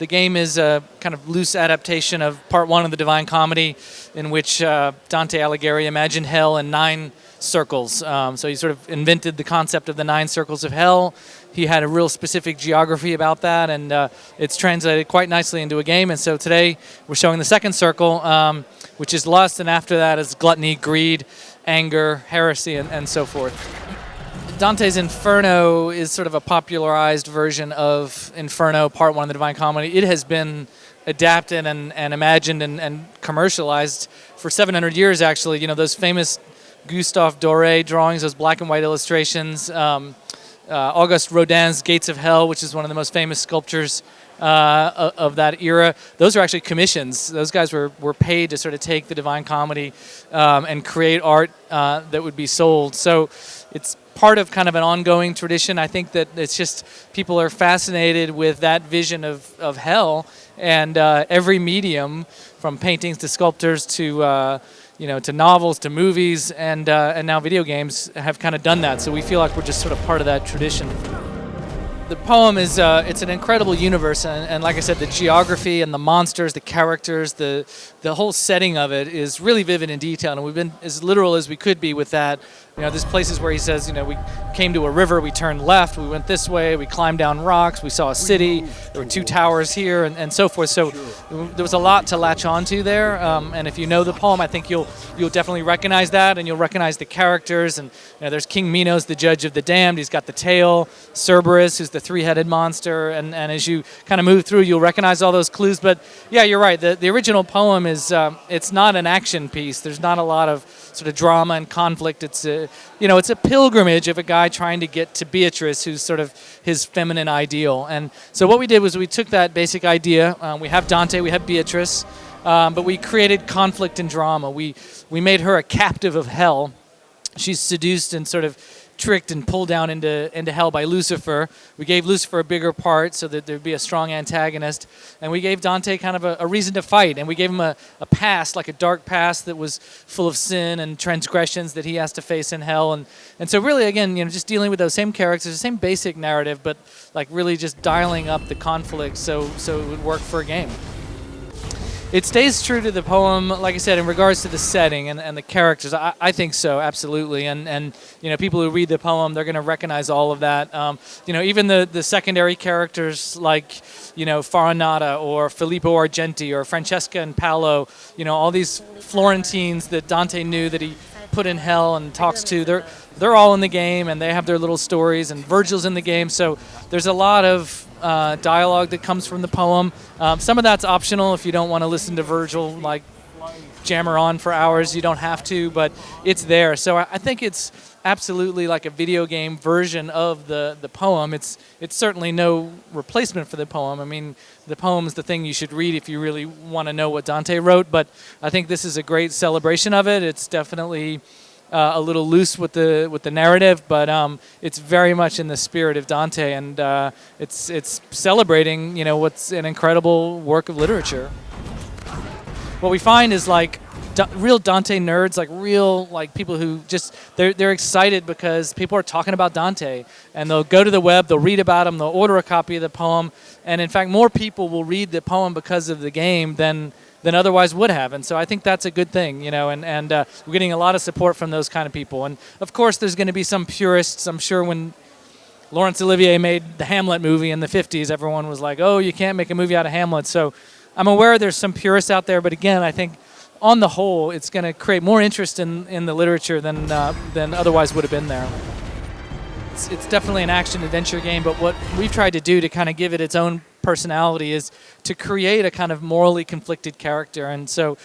game is a kind of loose adaptation of part one of the Divine Comedy, in which Dante Alighieri imagined hell in 9 circles. So he sort of invented the concept of the 9 circles of hell. He had a real specific geography about that, and it's translated quite nicely into a game. And so today we're showing the second circle, which is lust, and after that is gluttony, greed, anger, heresy, and so forth. Dante's Inferno is sort of a popularized version of Inferno, part one of the Divine Comedy. It has been adapted and imagined and commercialized for 700 years, actually. You know, those famous Gustave Doré drawings, those black and white illustrations, Auguste Rodin's Gates of Hell, which is one of the most famous sculptures of that era. Those are actually commissions. Those guys were paid to sort of take the Divine Comedy and create art that would be sold. So it's part of kind of an ongoing tradition. I think that it's just people are fascinated with that vision of hell, and every medium, from paintings to sculptures to to novels to movies and now video games, have kind of done that. So we feel like we're just sort of part of that tradition. The poem is it's an incredible universe, and like I said, the geography and the monsters, the characters, the whole setting of it is really vivid and detailed, and we've been as literal as we could be with that. You know, there's places where he says, we came to a river, we turned left, we went this way, we climbed down rocks, we saw a city, there were 2 towers here, and so forth. So there was a lot to latch onto there, and if you know the poem, I think you'll definitely recognize that, and you'll recognize the characters. And there's King Minos, the judge of the damned. He's got the tail. Cerberus, who's the 3-headed monster, and as you kind of move through, you'll recognize all those clues. But yeah, you're right. The original poem is it's not an action piece. There's not a lot of sort of drama and conflict. It's a pilgrimage of a guy trying to get to Beatrice, who's sort of his feminine ideal. And so what we did was we took that basic idea. We have Dante, we have Beatrice, but we created conflict and drama. We made her a captive of hell. She's seduced and sort of tricked and pulled down into hell by Lucifer. We gave Lucifer a bigger part so that there'd be a strong antagonist, and we gave Dante kind of a reason to fight, and we gave him a past, like a dark past that was full of sin and transgressions that he has to face in hell. And so really, again, just dealing with those same characters, the same basic narrative, but like really just dialing up the conflict so it would work for a game. It stays true to the poem, like I said, in regards to the setting and the characters. I think so, absolutely. And people who read the poem, they're going to recognize all of that. Even the secondary characters like, Farinata or Filippo Argenti or Francesca and Paolo, all these Florentines that Dante knew that he put in hell and talks to, they're all in the game, and they have their little stories, and Virgil's in the game. So there's a lot of dialogue that comes from the poem. Some of that's optional if you don't want to listen to Virgil like jammer on for hours. You don't have to, but it's there. So I think it's absolutely like a video game version of the poem. It's certainly no replacement for the poem. I mean, the poem is the thing you should read if you really want to know what Dante wrote, but I think this is a great celebration of it. It's definitely a little loose with the narrative, but it's very much in the spirit of Dante, and it's celebrating what's an incredible work of literature. What we find is like real Dante nerds, like real people who just they're excited because people are talking about Dante, and they'll go to the web, they'll read about him, they'll order a copy of the poem, and in fact more people will read the poem because of the game than otherwise would have. And so I think that's a good thing, and we're getting a lot of support from those kind of people. And of course there's going to be some purists. I'm sure when Laurence Olivier made the Hamlet movie in the 50s, everyone was like, oh, you can't make a movie out of Hamlet. So I'm aware there's some purists out there, but again, I think on the whole it's going to create more interest in the literature than otherwise would have been there. It's definitely an action-adventure game, but what we've tried to do to kind of give it its own personality is to create a kind of morally conflicted character. And so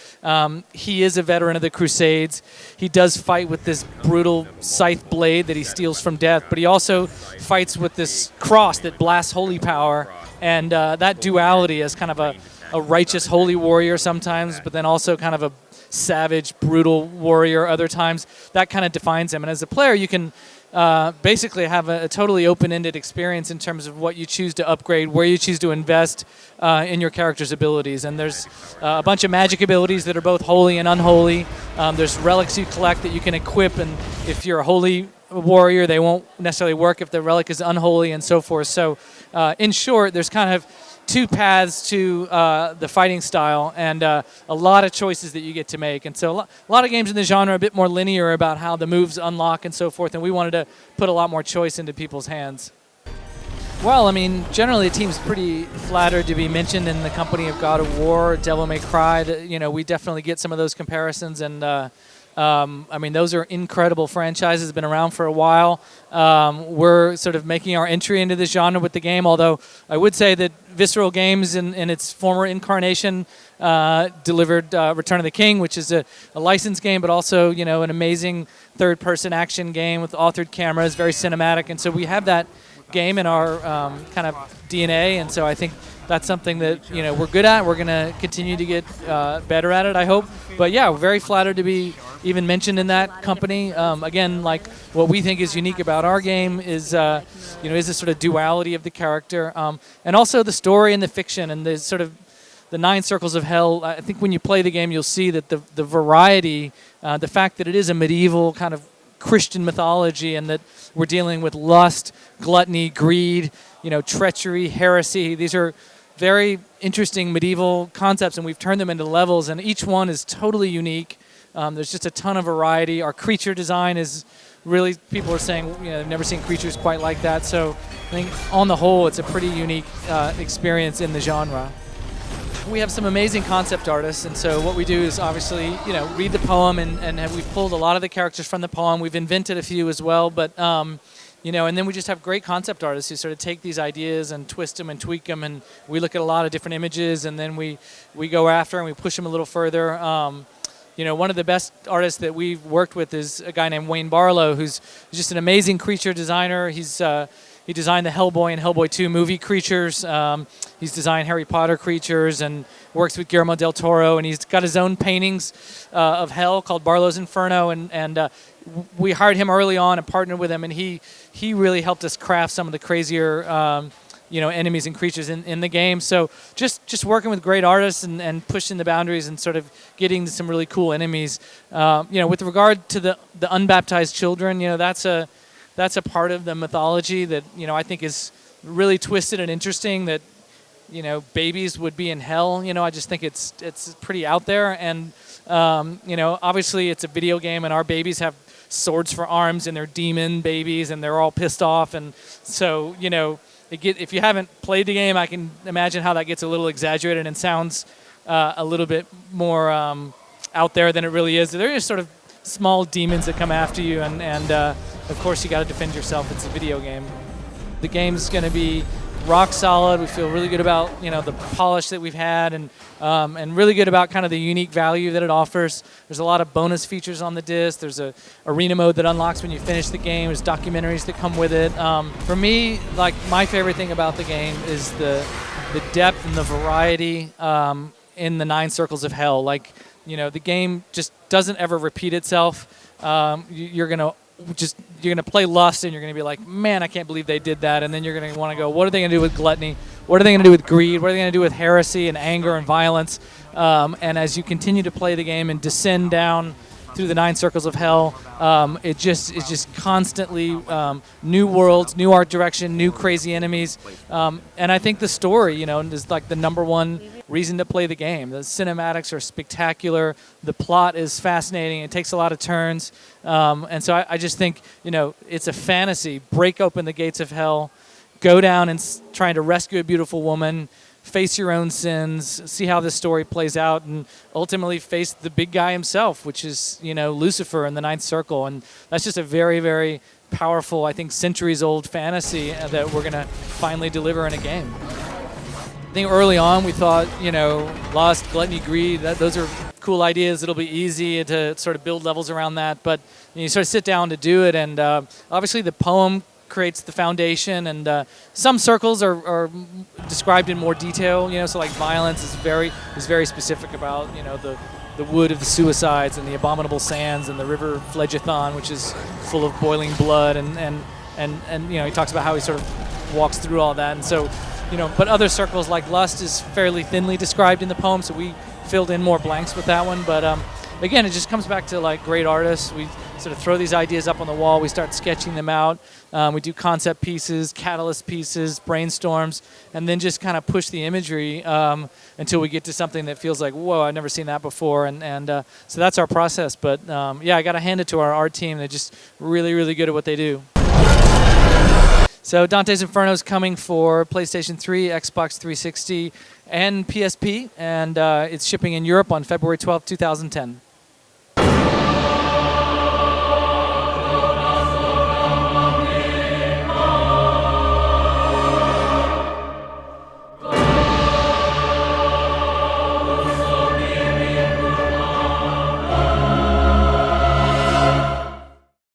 he is a veteran of the Crusades. He does fight with this brutal scythe blade that he steals from death, but he also fights with this cross that blasts holy power, and that duality as kind of a righteous holy warrior sometimes, but then also kind of a savage, brutal warrior other times. That kind of defines him. And as a player, you can basically have a totally open-ended experience in terms of what you choose to upgrade, where you choose to invest in your character's abilities. And there's a bunch of magic abilities that are both holy and unholy. There's relics you collect that you can equip, and if you're a holy warrior, they won't necessarily work if the relic is unholy, and so forth. So in short, there's kind of two paths to the fighting style, and a lot of choices that you get to make. And so a lot of games in the genre are a bit more linear about how the moves unlock and so forth, and we wanted to put a lot more choice into people's hands. Well, I mean, generally the team's pretty flattered to be mentioned in the company of God of War, Devil May Cry. We definitely get some of those comparisons, and I mean, those are incredible franchises, been around for a while. We're sort of making our entry into this genre with the game, although I would say that Visceral Games in its former incarnation delivered Return of the King, which is a licensed game, but also, an amazing third-person action game with authored cameras, very cinematic. And so we have that game in our kind of DNA, and so I think that's something that we're good at. We're going to continue to get better at it, I hope. But yeah, we're very flattered to be even mentioned in that company. Again, like what we think is unique about our game is is this sort of duality of the character, and also the story and the fiction and the sort of the 9 Circles of Hell. I think when you play the game, you'll see that the variety, the fact that it is a medieval kind of Christian mythology, and that we're dealing with lust, gluttony, greed, treachery, heresy. These are very interesting medieval concepts, and we've turned them into levels, and each one is totally unique. There's just a ton of variety. Our creature design is really, people are saying, they've never seen creatures quite like that. So I think on the whole, it's a pretty unique experience in the genre. We have some amazing concept artists, and so what we do is obviously, read the poem, and we've pulled a lot of the characters from the poem. We've invented a few as well, but and then we just have great concept artists who sort of take these ideas and twist them and tweak them, and we look at a lot of different images, and then we go after and we push them a little further. One of the best artists that we've worked with is a guy named Wayne Barlow, who's just an amazing creature designer. He designed the Hellboy and Hellboy 2 movie creatures. He's designed Harry Potter creatures and works with Guillermo del Toro, and he's got his own paintings of hell called Barlow's Inferno, and we hired him early on and partnered with him, and he really helped us craft some of the crazier enemies and creatures in the game. So just working with great artists and pushing the boundaries and sort of getting to some really cool enemies. With regard to the unbaptized children, that's a part of the mythology that I think is really twisted and interesting. That babies would be in hell. I just think it's pretty out there. And obviously it's a video game, and our babies have swords for arms, and they're demon babies, and they're all pissed off. And so if you haven't played the game, I can imagine how that gets a little exaggerated and sounds a little bit more out there than it really is. They're just sort of small demons that come after you, and of course you got to defend yourself. It's a video game. The game's going to be rock solid. We feel really good about the polish that we've had, and really good about kind of the unique value that it offers. There's a lot of bonus features on the disc. There's a arena mode that unlocks when you finish the game. There's documentaries that come with it. For me, like, my favorite thing about the game is the depth and the variety in the 9 Circles of Hell. Like, the game just doesn't ever repeat itself. You're gonna play Lust, and you're gonna be like, man, I can't believe they did that. And then you're gonna want to go, what are they gonna do with gluttony? What are they gonna do with greed? What are they gonna do with heresy and anger and violence? And as you continue to play the game and descend down through the 9 Circles of Hell, it's just constantly new worlds, new art direction, new crazy enemies. And I think the story, is like the number one reason to play the game. The cinematics are spectacular. The plot is fascinating. It takes a lot of turns. And so I just think, it's a fantasy. Break open the gates of hell, go down and trying to rescue a beautiful woman, face your own sins, see how this story plays out, and ultimately face the big guy himself, which is, Lucifer in the 9th Circle. And that's just a very, very powerful, I think, centuries-old fantasy that we're going to finally deliver in a game. I think early on we thought, lust, gluttony, greed, those are cool ideas. It'll be easy to sort of build levels around that. But you sort of sit down to do it, and obviously the poem creates the foundation, and some circles are described in more detail. So like violence is very specific about the wood of the suicides and the abominable sands and the river Phlegethon, which is full of boiling blood, and he talks about how he sort of walks through all that. And so but other circles like lust is fairly thinly described in the poem, so we filled in more blanks with that one. But again, it just comes back to like great artists. sort of throw these ideas up on the wall. We start sketching them out. We do concept pieces, catalyst pieces, brainstorms, and then just kind of push the imagery until we get to something that feels like, whoa, I've never seen that before. And so that's our process. But yeah, I got to hand it to our art team. They're just really, really good at what they do. So Dante's Inferno is coming for PlayStation 3, Xbox 360, and PSP, and it's shipping in Europe on February 12th, 2010.